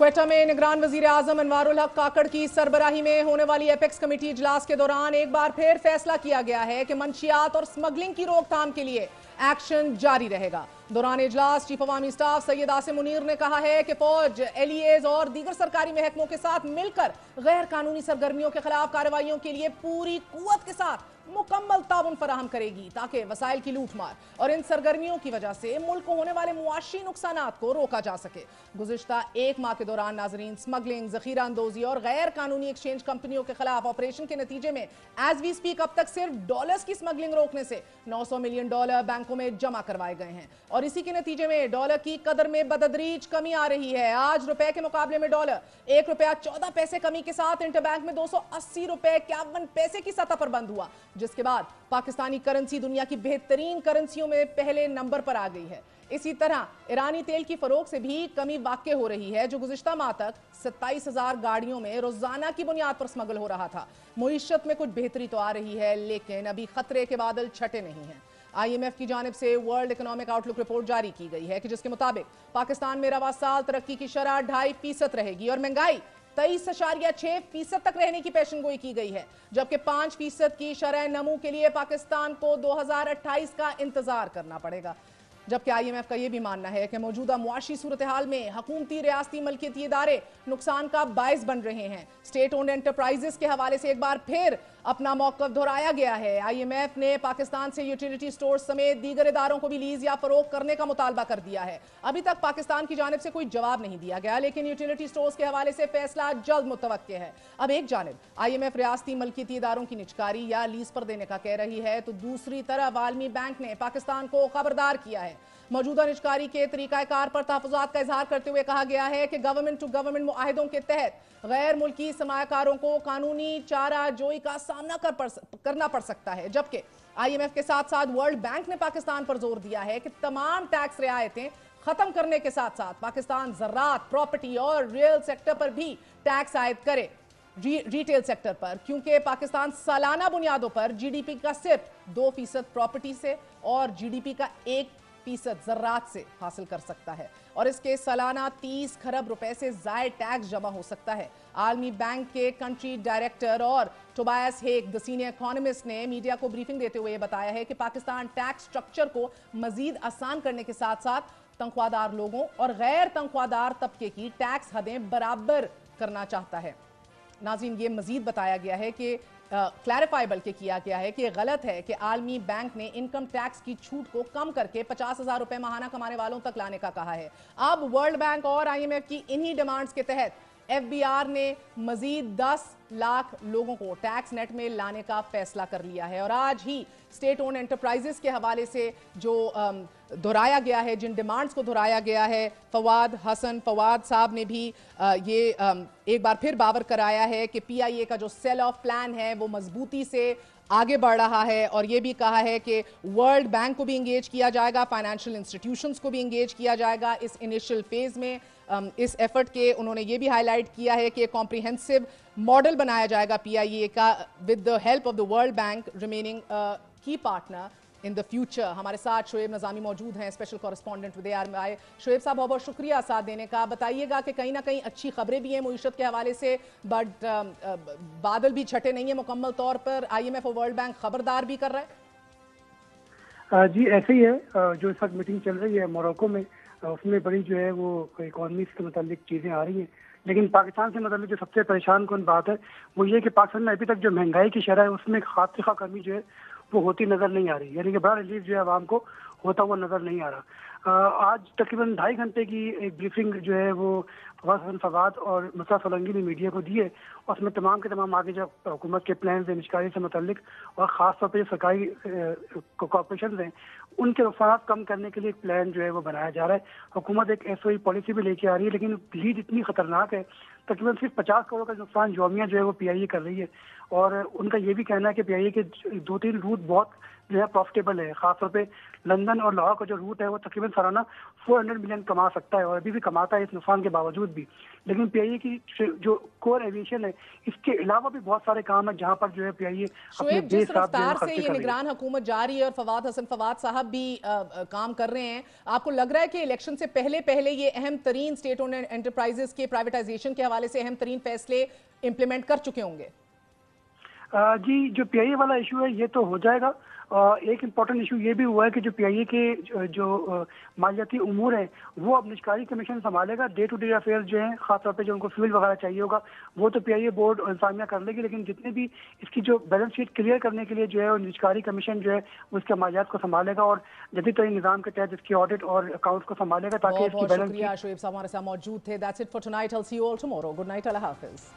क्वेटा में निगरान वजीर आजम अनवारुल हक काकड़ की सरबराही में होने वाली एपेक्स कमेटी इजलास के दौरान एक बार फिर फैसला किया गया है कि मंशियात और स्मगलिंग की रोकथाम के लिए एक्शन जारी रहेगा। दौरान इजलास चीफ अवामी स्टाफ सैयद आसिम मुनीर ने कहा है कि फौज, एलईएज और दीगर सरकारी महकमों के साथ मिलकर गैर कानूनी सरगर्मियों के खिलाफ कार्रवाइयों के लिए पूरी कुव्वत के साथ मुकम्मल ताउन फराहम करेगी ताकि वसाइल की लूटमार और इन सरगर्मियों की वजह से मुल्क को होने वाले मुआशी नुकसानात को रोका जा सके। गुज़िश्ता एक माह के दौरान नाजरीन स्मगलिंग, जखीरा अंदोजी और गैर कानूनी एक्सचेंज कंपनियों के खिलाफ ऑपरेशन के नतीजे में एज वी स्पीक अब तक सिर्फ डॉलर्स की स्मगलिंग रोकने से $900 मिलियन बैंकों में जमा करवाए गए हैं और इसी के नतीजे में डॉलर की कदर में बदतदरीज कमी आ रही है। आज रुपए के मुकाबले में डॉलर ₹1.14 कमी के साथ इंटरबैंक में ₹280.51 की सतह पर बंद हुआ, जिसके बाद पाकिस्तानी करेंसी दुनिया की बेहतरीन करेंसियों में पहले नंबर पर आ गई है। इसी तरह ईरानी तेल की फरोख से भी कमी वाक़ई हो रही है, जो गुज़िश्ता माह तक 27,000 गाड़ियों में रोजाना की बुनियाद पर स्मगल हो रहा था। मुईशत में कुछ बेहतरी तो आ रही है, लेकिन अभी खतरे के बादल छटे नहीं हैं। IMF की जानिब से वर्ल्ड इकोनॉमिक आउटलुक रिपोर्ट जारी की गई है कि जिसके मुताबिक पाकिस्तान में रवा साल तरक्की की शरह 2.5% रहेगी और महंगाई 23.6% तक रहने की पेशनगोई की गई है, जबकि 5% की शरह नमू के लिए पाकिस्तान को 2028 का इंतजार करना पड़ेगा। जबकि IMF का यह भी मानना है कि मौजूदा मुआशी सूरत हाल में हुकूमती रियासती मलकियती इदारे नुकसान का बायस बन रहे हैं। स्टेट ओन्ड एंटरप्राइजेस के हवाले से एक बार फिर अपना मौक़िफ़ दोहराया गया है। IMF ने पाकिस्तान से यूटिलिटी स्टोर समेत दीगर इदारों को भी लीज या फरोख्त करने का मुतालबा कर दिया है। अभी तक पाकिस्तान की जानिब से कोई जवाब नहीं दिया गया, लेकिन यूटिलिटी स्टोर्स के हवाले से फैसला जल्द मुतवक्के है। अब एक जानिब IMF रियासती मलकियती इदारों की निजकारी या लीज पर देने का कह रही है, तो दूसरी तरफ आलमी बैंक ने पाकिस्तान को खबरदार किया है। मौजूदा निजकारी के तरीकाकार पर तहफ़्फ़ुज़ात का इजहार करते हुए कहा गया है कि गवर्नमेंट टू गवर्नमेंट मुआहिदों के तहत गैर मुल्की सरमायाकारों को कानूनी चारा जोई का सामना करना पड़ सकता है। जबकि IMF के साथ साथ वर्ल्ड बैंक ने पाकिस्तान पर जोर दिया है कि तमाम टैक्स रियायतें खत्म करने के साथ साथ पाकिस्तान ज़राअत, प्रॉपर्टी और रियल सेक्टर पर भी टैक्स आयद करे, रिटेल सेक्टर पर, क्योंकि पाकिस्तान सालाना बुनियादों पर GDP का सिर्फ 2% प्रॉपर्टी से और GDP का 1% ज़राअत से हासिल कर सकता है और इसके सालाना 30 खरब रुपए से ज़ायद टैक्स जमा हो सकता है। आलमी बैंक के कंट्री डायरेक्टर और Tobias Hague the senior economist ने मीडिया को ब्रीफिंग देते हुए बताया है कि पाकिस्तान टैक्स स्ट्रक्चर को मजीद आसान करने के साथ साथ तनख्वाहदार लोगों और गैर तनख्वाहदार तबके की टैक्स हदें बराबर करना चाहता है। नाज़रीन, ये मजीद बताया गया है कि क्लैरिफाई बल्कि किया गया है कि गलत है कि आलमी बैंक ने इनकम टैक्स की छूट को कम करके 50,000 रुपए माहाना कमाने वालों तक लाने का कहा है। अब वर्ल्ड बैंक और IMF की इन्हीं डिमांड्स के तहत FBR ने मजीद 10 लाख लोगों को टैक्स नेट में लाने का फैसला कर लिया है और आज ही स्टेट ओन एंटरप्राइजेस के हवाले से जो दोहराया गया है, जिन डिमांड्स को दोहराया गया है, फवाद साहब ने भी ये एक बार फिर बावर कराया है कि PIA का जो सेल ऑफ प्लान है वो मजबूती से आगे बढ़ रहा है और ये भी कहा है कि वर्ल्ड बैंक को भी इंगेज किया जाएगा, फाइनेंशियल इंस्टीट्यूशंस को भी इंगेज किया जाएगा इस इनिशियल फेज में। इस एफर्ट के उन्होंने ये भी हाईलाइट किया है कि कॉम्प्रिहेंसिव मॉडल बनाया जाएगा PIA का with the help of the world bank remaining की पार्टनर इन द फ्यूचर। हमारे साथ शोएब नज़ामी मौजूद हैं, special correspondent with ARMI। Shoaib साहब, बहुत बहुत शुक्रिया साथ देने का। बताइएगा कि कहीं ना कहीं अच्छी खबरें भी हैं मुईशत के हवाले से, बट बादल भी छटे नहीं है मुकम्मल तौर पर। IMF और वर्ल्ड बैंक खबरदार भी कर रहा है। जी ऐसे ही है, जो इस वक्त मीटिंग चल रही है मोरक्को में, उसमें बड़ी जो है वो इकॉनमी से मुतालिक चीज़ें आ रही हैं, लेकिन पाकिस्तान से मतलब जो सबसे परेशान कौन बात है वो ये कि पाकिस्तान में अभी तक जो महंगाई की शरह है उसमें खासा कमी जो है वो होती नज़र नहीं आ रही, यानी कि बड़ा रिलीफ जो है आवाम को होता हुआ नज़र नहीं आ रहा। आज तकरीबन 2.5 घंटे की एक ब्रीफिंग जो है वो फवाद और मुसा सोलंकी ने मीडिया को दी है और उसमें तमाम के तमाम आगे जो हुकूमत के प्लान हैं निजकारी से मुतल्लिक और ख़ास तौर पर जो सरकारी कॉर्पोरेशन हैं उनके नुकसान कम करने के लिए एक प्लान जो है वो बनाया जा रहा है। हुकूमत एक SOE पॉलिसी भी लेके आ रही है, लेकिन लीड इतनी खतरनाक है तकरीबन सिर्फ 50 करोड़ का नुकसान यौमिया जो है वो PIA कर रही है। और उनका ये भी कहना है कि PIA के 2-3 रूट बहुत जो है प्रॉफिटेबल है, खासतौर पे लंदन और लाहौर का जो रूट है वो तकरीबन सालाना 400 मिलियन कमा सकता है और अभी भी कमाता है इस नुकसान के बावजूद भी। लेकिन PIA की जो कोर एविएशन है, इसके अलावा भी बहुत सारे काम है जहां पर जो है PIA शुएब, जिस रफ्तार से ये निगरान हुकूमत जा रही है और फवाद हसन फवाद साहब भी काम कर रहे हैं, आपको लग रहा है कि इलेक्शन से पहले ये अहम तरीन स्टेट ओन्ड एंटरप्राइजेस के प्राइवेटाइजेशन के हवाले से अहम तरीन फैसले इंप्लीमेंट कर चुके होंगे? जी, जो PIA वाला इशू है ये तो हो जाएगा। एक इम्पोर्टेंट इशू ये भी हुआ है कि जो PIA के जो मालियाती उमूर हैं वो अब निष्कारी कमीशन संभालेगा। डे टू डे अफेयर्स जो हैं, खासतौर पे जो उनको फ्यूल वगैरह चाहिए होगा वो तो PIA बोर्ड और इंतजामिया कर लेगी, लेकिन जितने भी इसकी जो बैलेंस शीट क्लियर करने के लिए जो है वो निष्कारी कमीशन जो है वो इसके मालियात को संभालेगा और जदीद तरीन निज़ाम के तहत इसकी ऑडिट और अकाउंट को संभालेगा ताकि इसकी बैलेंस शीट। शुक्रिया, शुएब साहब हमारे साथ मौजूद थे। That's it for tonight. I will see you all tomorrow. Good night, Allah Hafiz.